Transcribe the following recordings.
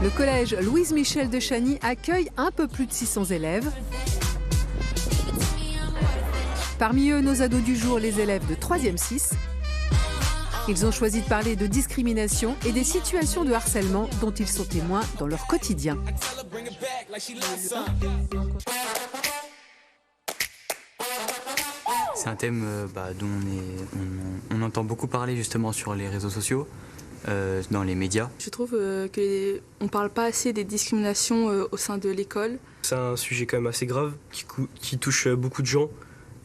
Le collège Louise Michel de Chagny accueille un peu plus de 600 élèves. Parmi eux, nos ados du jour, les élèves de 3e 6. Ils ont choisi de parler de discrimination et des situations de harcèlement dont ils sont témoins dans leur quotidien. C'est un thème dont on entend beaucoup parler justement sur les réseaux sociaux, dans les médias. Je trouve qu'on ne parle pas assez des discriminations au sein de l'école. C'est un sujet quand même assez grave qui touche beaucoup de gens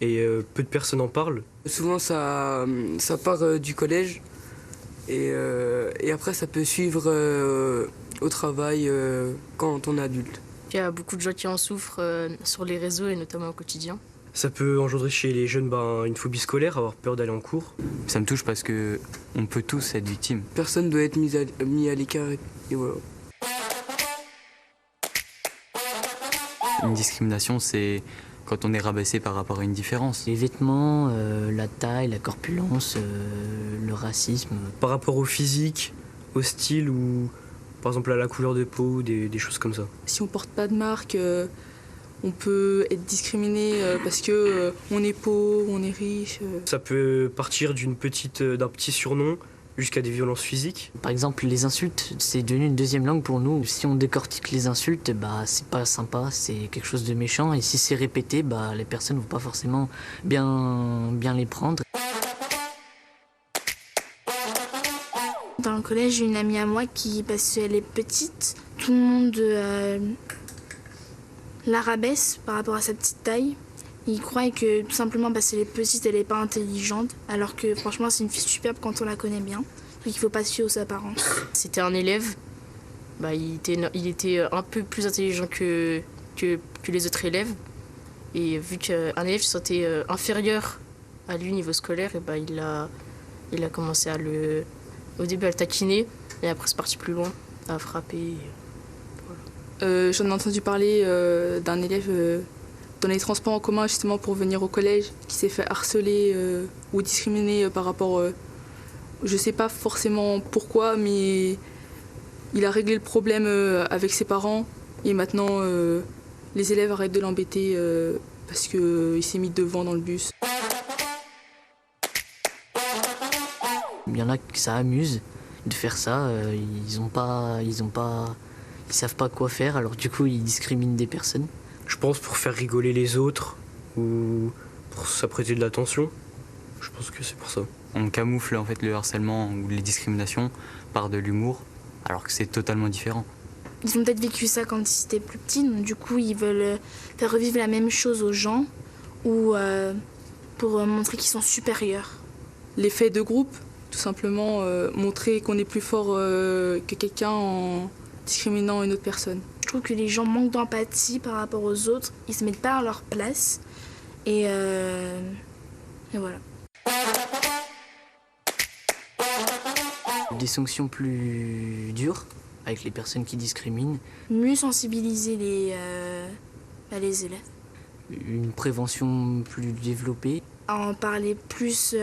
et peu de personnes en parlent. Souvent ça part du collège et après ça peut suivre au travail quand on est adulte. Il y a beaucoup de gens qui en souffrent sur les réseaux et notamment au quotidien. Ça peut engendrer chez les jeunes une phobie scolaire, avoir peur d'aller en cours. Ça me touche parce qu'on peut tous être victimes. Personne doit être mis à l'écart et voilà. Une discrimination, c'est quand on est rabaissé par rapport à une différence. Les vêtements, la taille, la corpulence, le racisme. Par rapport au physique, au style ou par exemple à la couleur de peau, des choses comme ça. Si on ne porte pas de marque, on peut être discriminé parce que on est pauvre, on est riche. Ça peut partir d'un petit surnom jusqu'à des violences physiques. Par exemple, les insultes, c'est devenu une deuxième langue pour nous. Si on décortique les insultes, c'est pas sympa, c'est quelque chose de méchant. Et si c'est répété, les personnes ne vont pas forcément bien les prendre. Dans le collège, j'ai une amie à moi parce qu'elle est petite, tout le monde la rabaisse par rapport à sa petite taille. Ils croient que tout simplement parce qu'elle est petite, elle n'est pas intelligente, alors que franchement c'est une fille superbe quand on la connaît bien. Donc il ne faut pas se fier aux apparences. C'était un élève, il était un peu plus intelligent que les autres élèves. Et vu qu'un élève se sentait inférieur à lui niveau scolaire, il a commencé au début à le taquiner, et après c'est parti plus loin, à frapper. J'en ai entendu parler d'un élève dans les transports en commun justement pour venir au collège qui s'est fait harceler ou discriminer par rapport, je sais pas forcément pourquoi, mais il a réglé le problème avec ses parents et maintenant les élèves arrêtent de l'embêter parce qu'il s'est mis devant dans le bus. Il y en a que ça amuse de faire ça, ils savent pas quoi faire, alors du coup ils discriminent des personnes. Je pense pour faire rigoler les autres ou pour s'apprêter de l'attention. Je pense que c'est pour ça. On camoufle en fait le harcèlement ou les discriminations par de l'humour, alors que c'est totalement différent. Ils ont peut-être vécu ça quand ils étaient plus petits, donc du coup ils veulent faire revivre la même chose aux gens ou pour montrer qu'ils sont supérieurs. L'effet de groupe, tout simplement montrer qu'on est plus fort que quelqu'un en discriminant une autre personne. Je trouve que les gens manquent d'empathie par rapport aux autres, ils se mettent pas à leur place et voilà. Des sanctions plus dures avec les personnes qui discriminent. Mieux sensibiliser les élèves. Une prévention plus développée. En parler plus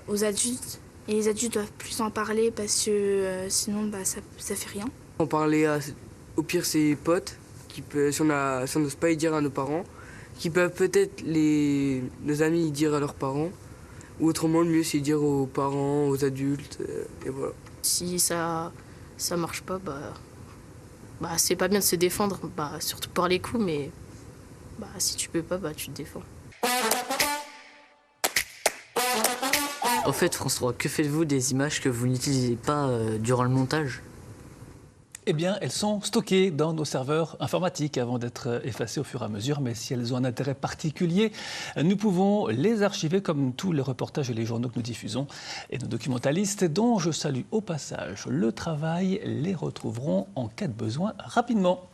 aux adultes. Et les adultes doivent plus en parler parce que sinon ça fait rien. En parler au pire ses potes, si on n'ose pas y dire à nos parents, qui peuvent peut-être nos amis y dire à leurs parents. Ou autrement, le mieux c'est dire aux parents, aux adultes, et voilà. Si ça marche pas, c'est pas bien de se défendre, surtout par les coups, mais si tu peux pas, tu te défends. Au fait, France 3, que faites-vous des images que vous n'utilisez pas durant le montage ? Eh bien, elles sont stockées dans nos serveurs informatiques avant d'être effacées au fur et à mesure. Mais si elles ont un intérêt particulier, nous pouvons les archiver comme tous les reportages et les journaux que nous diffusons. Et nos documentalistes, dont je salue au passage le travail, les retrouveront en cas de besoin rapidement.